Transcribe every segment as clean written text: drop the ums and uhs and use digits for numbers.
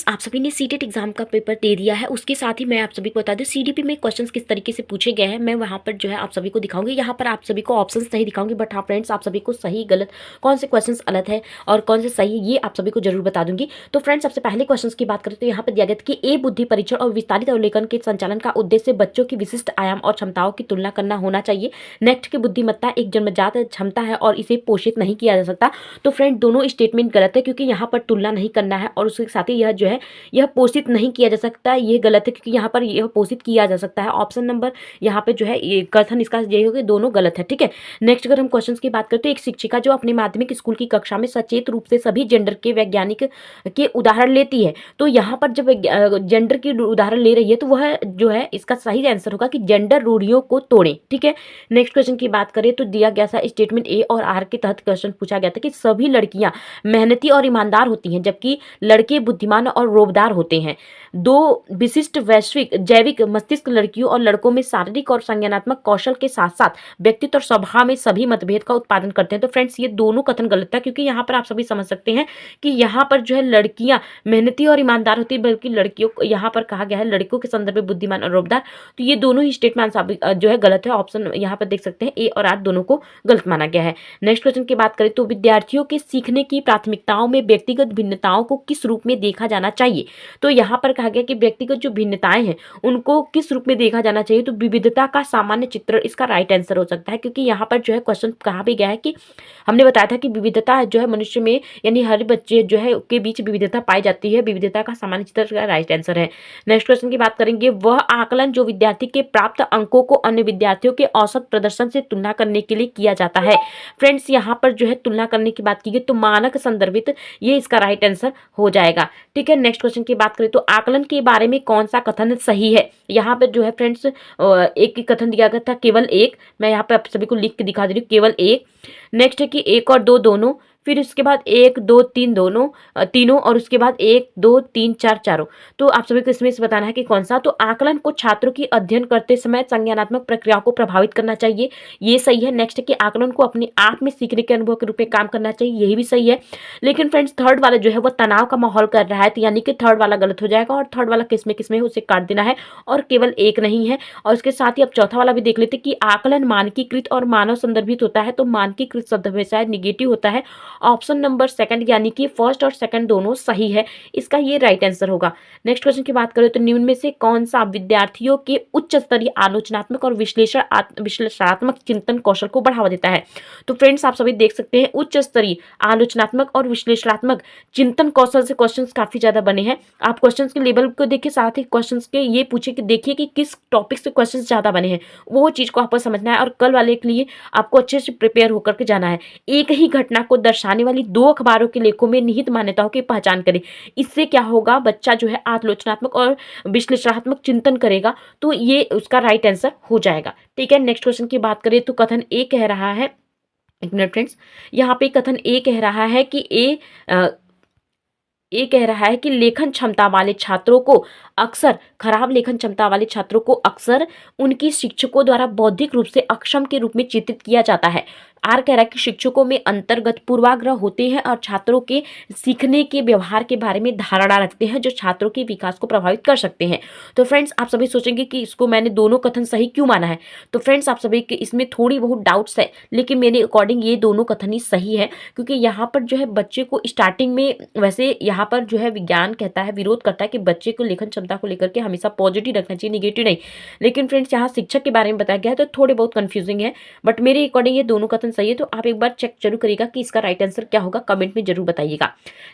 आप सभी ने सीटेट एग्जाम का पेपर दे दिया है। उसके साथ ही मैं आप सभी को बता दूं सीडीपी में क्वेश्चंस किस तरीके से पूछे गए हैं, मैं वहां पर जो है आप सभी को दिखाऊंगी। यहाँ पर आप सभी को ऑप्शंस नहीं दिखाऊंगी, बट हाँ फ्रेंड्स, आप सभी को सही गलत कौन से क्वेश्चंस गलत है और कौन से सही है ये आप सभी को जरूर बता दूंगी। तो फ्रेंड्स, सबसे पहले क्वेश्चन की बात करें तो यहाँ पर दिया गया था कि ए बुद्धि परीक्षण और विस्तारित अवलोकन के संचालन का उद्देश्य बच्चों की विशिष्ट आयाम और क्षमताओं की तुलना करना होना चाहिए। नेक्स्ट की बुद्धिमत्ता एक जन्मजात क्षमता है और इसे पोषित नहीं किया जा सकता। तो फ्रेंड, दोनों स्टेटमेंट गलत है, क्योंकि यहाँ पर तुलना नहीं करना है और उसके साथ ही यह जो है यह पोषित नहीं किया जा सकता है, ये गलत है, क्योंकि यहाँ पर यह पोषित किया जा सकता है। ऑप्शन नंबर यहाँ पे जो है ये कथन इसका यही होगा, दोनों गलत है। ठीक है, नेक्स्ट अगर हम क्वेश्चंस की बात करते हैं, एक शिक्षिका जो अपने माध्यमिक स्कूल की कक्षा में सचेत रूप से सभी जेंडर के वैज्ञानिक के उदाहरण लेती है। तो यहाँ पर जब जेंडर की उदाहरण ले रही है तो वह जो है इसका सही आंसर होगा कि जेंडर रूढ़ियों को तोड़ें। ठीक है, नेक्स्ट क्वेश्चन की बात करें तो दिया गया था स्टेटमेंट ए और आर के तहत क्वेश्चन पूछा गया था कि सभी लड़कियां मेहनती और ईमानदार होती हैं जबकि लड़के बुद्धिमान और रोबदार होते हैं। दो विशिष्ट वैश्विक जैविक मस्तिष्क लड़कियों और लड़कों में शारीरिक और संज्ञानात्मक कौशल के साथ साथ व्यक्तित्व और स्वभाव में सभी मतभेद का उत्पादन करते हैं। तो फ्रेंड्स, ये दोनों कथन गलत है, क्योंकि यहाँ पर आप सभी समझ सकते हैं कि यहाँ पर जो है लड़कियां मेहनती और ईमानदार होती है, बल्कि लड़कियों को यहाँ पर कहा गया है लड़कों के संदर्भ में बुद्धिमान और रोबदार। तो ये दोनों ही स्टेटमेंट जो है गलत है। ऑप्शन यहाँ पर देख सकते हैं ए और आर दोनों को गलत माना गया है। नेक्स्ट क्वेश्चन की बात करें तो विद्यार्थियों के सीखने की प्राथमिकताओं में व्यक्तिगत भिन्नताओं को किस रूप में देखा जाना चाहिए। तो यहाँ पर कहा गया कि व्यक्तिगत जो भिन्नताएं हैं उनको किस रूप में देखा जाना चाहिए। तो विविधता का सामान्य चित्र इसका राइट आंसर हो सकता है, क्योंकि यहाँ पर जो है क्वेश्चन कहा भी गया है कि हमने बताया था कि विविधता जो है मनुष्य में यानी हर बच्चे जो है के बीच विविधता पाई जाती है। विविधता का सामान्य चित्र का राइट आंसर है। नेक्स्ट क्वेश्चन की बात करेंगे, वह आकलन जो विद्यार्थी के प्राप्त अंकों को अन्य विद्यार्थियों के औसत प्रदर्शन से तुलना करने के लिए किया जाता है। फ्रेंड्स, यहाँ पर जो है तुलना करने की बात की गई तो मानक संदर्भित ये इसका राइट आंसर हो जाएगा। ठीक है, नेक्स्ट क्वेश्चन की बात करें तो आकलन के बारे में कौन सा कथन सही है। यहाँ पर जो है फ्रेंड्स एक ही कथन दिया गया था, केवल एक। मैं यहाँ पे आप सभी को लिख के दिखा दे रही हूँ, केवल एक। नेक्स्ट है कि एक और दो दोनों, फिर उसके बाद एक दो तीन दोनों तीनों, और उसके बाद एक दो तीन चार चारों। तो आप सभी को इसमें से बताना है कि कौन सा। तो आकलन को छात्रों की अध्ययन करते समय संज्ञानात्मक प्रक्रियाओं को प्रभावित करना चाहिए, ये सही है। नेक्स्ट है कि आकलन को अपने आप में सीखने के अनुभव के रूप में काम करना चाहिए, यही भी सही है। लेकिन फ्रेंड्स, थर्ड वाला जो है वो तनाव का माहौल कर रहा है, तो यानी कि थर्ड वाला गलत हो जाएगा, और थर्ड वाला किसमें उसे काट देना है, और केवल एक नहीं है। और इसके साथ ही अब चौथा वाला भी देख लेते कि आकलन मानकीकृत और मानव संदर्भित होता है। तो मानकीकृत शब्द हमेशा निगेटिव होता है। ऑप्शन नंबर सेकंड यानी कि फर्स्ट और सेकंड दोनों सही है, इसका ये राइट आंसर होगा। नेक्स्ट क्वेश्चन की बात करें तो निम्न में से कौन सा विद्यार्थियों के उच्च स्तरीय आलोचनात्मक और विश्लेषणात्मक चिंतन कौशल को बढ़ावा देता है। तो फ्रेंड्स, आप सभी देख सकते हैं उच्च स्तरीय आलोचनात्मक और विश्लेषणात्मक चिंतन कौशल से क्वेश्चंस काफी ज्यादा बने हैं। आप क्वेश्चंस के लेवल को देखिए, साथ ही क्वेश्चंस के ये पूछे कि देखिए कि किस टॉपिक से क्वेश्चंस ज्यादा बने हैं, वो चीज को आपको समझना है। और कल वाले के लिए आपको अच्छे से प्रिपेयर होकर के जाना है। एक ही घटना को दर्शाने वाली दो अखबारों के लेखों में निहित मान्यताओं की पहचान करें। इससे क्या होगा, बच्चा जो है आलोचनात्मक और विश्लेषणात्मक चिंतन करेगा, तो ये उसका राइट आंसर हो जाएगा। ठीक है, नेक्स्ट क्वेश्चन की बात करें तो कथन ए कह रहा है, एक मिनट फ्रेंड्स, यहाँ पे कथन ए कह रहा है कि ये कह रहा है कि लेखन क्षमता वाले छात्रों को अक्सर खराब लेखन क्षमता वाले छात्रों को अक्सर उनकी शिक्षकों द्वारा बौद्धिक रूप से अक्षम के रूप में चित्रित किया जाता है। आर कह रहा है कि शिक्षकों में अंतर्गत पूर्वाग्रह होते हैं और छात्रों के सीखने के व्यवहार के बारे में धारणा रखते हैं जो छात्रों के विकास को प्रभावित कर सकते हैं। तो फ्रेंड्स, आप सभी सोचेंगे कि इसको मैंने दोनों कथन सही क्यों माना है। तो फ्रेंड्स, आप सभी के इसमें थोड़ी बहुत डाउट्स है, लेकिन मेरे अकॉर्डिंग ये दोनों कथन ही सही है, क्योंकि यहाँ पर जो है बच्चे को स्टार्टिंग में, वैसे यहाँ पर जो है विज्ञान कहता है, विरोध करता है कि बच्चे को लेखन क्षमता को लेकर के हमेशा पॉजिटिव रखना चाहिए, निगेटिव नहीं। लेकिन फ्रेंड्स, यहाँ शिक्षक के बारे में बताया गया है तो थोड़े बहुत कंफ्यूजिंग है, बट मेरे अकॉर्डिंग ये दोनों कथन सही है। तो आप एक बार चेक जरूर करिएगा कि इसका राइट आंसर क्या होगा, कमेंट में जरूर बताइएगा।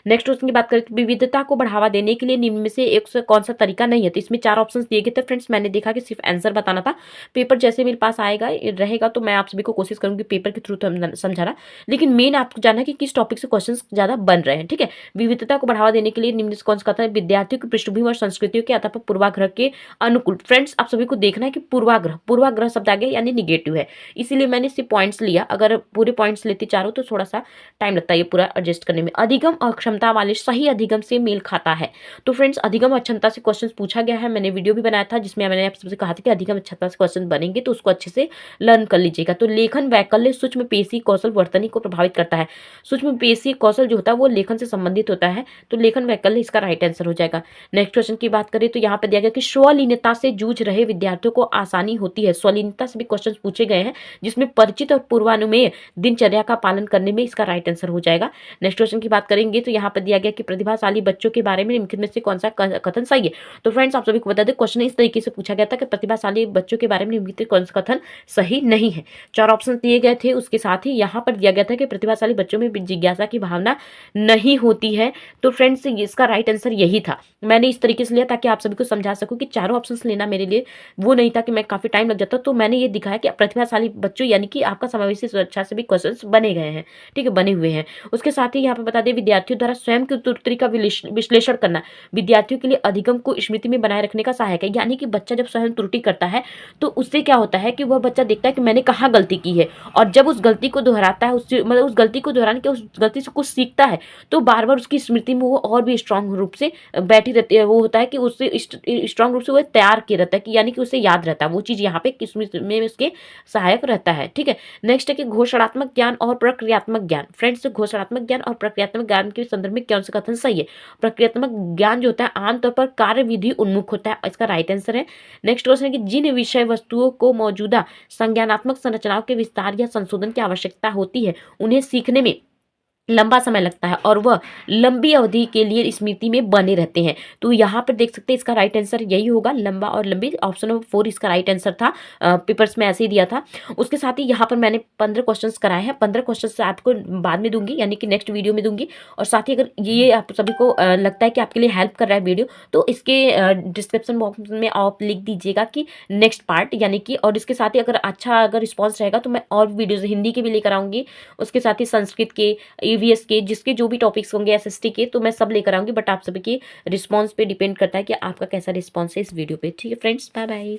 नेक्स्ट क्वेश्चन की बात करें तो विविधता को बढ़ावा देने के लिए निम्न में से एक कौन सा तरीका नहीं है। तो इसमें चार ऑप्शंस दिए गए थे फ्रेंड्स, मैंने देखा कि सिर्फ आंसर बताना था। पेपर जैसे मेरे पास आएगा रहेगा तो मैं आप सभी को कोशिश करूंगी पेपर के थ्रू समझाना, लेकिन मेन आपको जानना है कि किस टॉपिक से क्वेश्चन ज्यादा बन रहे हैं। ठीक है, विविधता को बढ़ावा देने के लिए निम्न से कौन सा कहता है, विद्यार्थियों की पृष्ठभूमि और संस्कृतियों के आधार पर पूर्वाग्रह के अनुकूल। फ्रेंड्स, आप सभी को देखना है कि पूर्वाग्रह शब्द आ गया यानी निगेटिव है, इसीलिए मैंने सिर्फ पॉइंट्स लिया। अगर अगर पूरे पॉइंट्स लेते चारों तो थोड़ा सा टाइम लगता है ये पूरा एडजस्ट करने में। अधिगम अक्षमता वाले सही अधिगम से मेल खाता है। तो फ्रेंड्स अधिगम अक्षमता से क्वेश्चन पूछा गया है, मैंने वीडियो भी बनाया था जिसमें मैंने आप सबसे कहा था कि अधिगम अक्षमता से क्वेश्चन बनेंगे तो उसको अच्छे से लर्न कर लीजिएगा। तो लेखन वैकल्य सूक्ष्म पेशी कौशल वर्तनी को प्रभावित करता है। सूक्ष्म पेशी कौशल जो होता है वो लेखन से संबंधित होता है, तो लेखन वैकल्य इसका राइट आंसर हो जाएगा। नेक्स्ट क्वेश्चन की बात करें तो यहाँ पे दिया गया कि स्वलीनता से जूझ रहे विद्यार्थियों को आसानी होती है। स्वलीनता से भी क्वेश्चन पूछे गए हैं जिसमें परिचित और पूर्वानुमेय दिनचर्या का पालन करने में इसका राइट आंसर हो जाएगा। नेक्स्ट क्वेश्चन की बात करेंगे तो यहाँ पर दिया गया कि प्रतिभाशाली बच्चों के बारे में निम्नलिखित में से कौन सा कथन सही है। तो फ्रेंड्स आप सभी को बता दें क्वेश्चन इस तरीके से पूछा गया था कि प्रतिभाशाली बच्चों के बारे में निम्नलिखित कौन सा कथन सही नहीं है। 4 ऑप्शन दिए गए थे, उसके साथ ही यहाँ पर दिया गया था कि प्रतिभाशाली बच्चों में जिज्ञासा की भावना नहीं होती है। तो फ्रेंड्स इसका राइट आंसर यही था। मैंने इस तरीके से लिया ताकि आप सभी को समझा सकूं कि चारों ऑप्शंस लेना मेरे लिए वो नहीं था कि मैं काफी टाइम लग जाता, तो मैंने ये दिखाया कि प्रतिभाशाली बच्चों यानी कि आपका समावेशी सुरक्षा से भी क्वेश्चंस बने गए हैं, ठीक है, बने हुए हैं। उसके साथ ही यहाँ पर बता दें विद्यार्थियों द्वारा स्वयं की उत्तरी का विश्लेषण करना विद्यार्थियों के लिए अधिगम को स्मृति में बनाए रखने का सहायक है। यानी कि बच्चा जब स्वयं त्रुटि करता है तो उससे क्या होता है कि वह बच्चा देखता है कि मैंने कहाँ गलती की है, और जब उस गलती को दोहराता है, उससे मतलब उस गलती को दोहराने के उस गलती से कुछ सीखता है तो बार बार उसकी स्मृति में वो और भी स्ट्रांग रूप से बैठी रहती है। वो होता है कि उससे स्ट्रांग रूप से वो तैयार किया रहता है कि यानी कि उसे याद रहता है वो चीज़ यहाँ पे स्मृति में उसके सहायक रहता है, ठीक है। नेक्स्ट है कि घोषणात्मक ज्ञान और प्रक्रियात्मक ज्ञान। फ्रेंड्स घोषणात्मक ज्ञान और प्रक्रियात्मक ज्ञान के संदर्भ में कौन सा कथन सही है। प्रक्रियात्मक ज्ञान जो होता है आमतौर पर कार्य विधि उन्मुख होता है, इसका राइट आंसर है। नेक्स्ट क्वेश्चन है कि जिन विषय वस्तुओं को मौजूदा संज्ञानात्मक संरचनाओं के विस्तार या संशोधन की आवश्यकता होती है उन्हें सीखने में लंबा समय लगता है और वह लंबी अवधि के लिए स्मृति में बने रहते हैं। तो यहाँ पर देख सकते हैं इसका राइट आंसर यही होगा, लंबा और लंबी। ऑप्शन नंबर 4 इसका राइट आंसर था, पेपर्स में ऐसे ही दिया था। उसके साथ ही यहाँ पर मैंने 15 क्वेश्चंस कराए हैं, 15 क्वेश्चंस आपको बाद में दूंगी यानी कि नेक्स्ट वीडियो में दूंगी। और साथ ही अगर ये आप सभी को लगता है कि आपके लिए हेल्प कर रहा है वीडियो तो इसके डिस्क्रिप्शन बॉक्स में आप लिख दीजिएगा कि नेक्स्ट पार्ट यानी कि, और इसके साथ ही अगर रिस्पॉन्स रहेगा तो मैं और वीडियोज हिंदी के भी लेकर आऊँगी, उसके साथ ही संस्कृत के, ईवीएस के, जिसके जो भी टॉपिक्स होंगे, एसएसटी के, तो मैं सब लेकर आऊंगी। बट आप सभी के रिस्पांस पे डिपेंड करता है कि आपका कैसा रिस्पांस है इस वीडियो पे, ठीक है फ्रेंड्स, बाय बाय।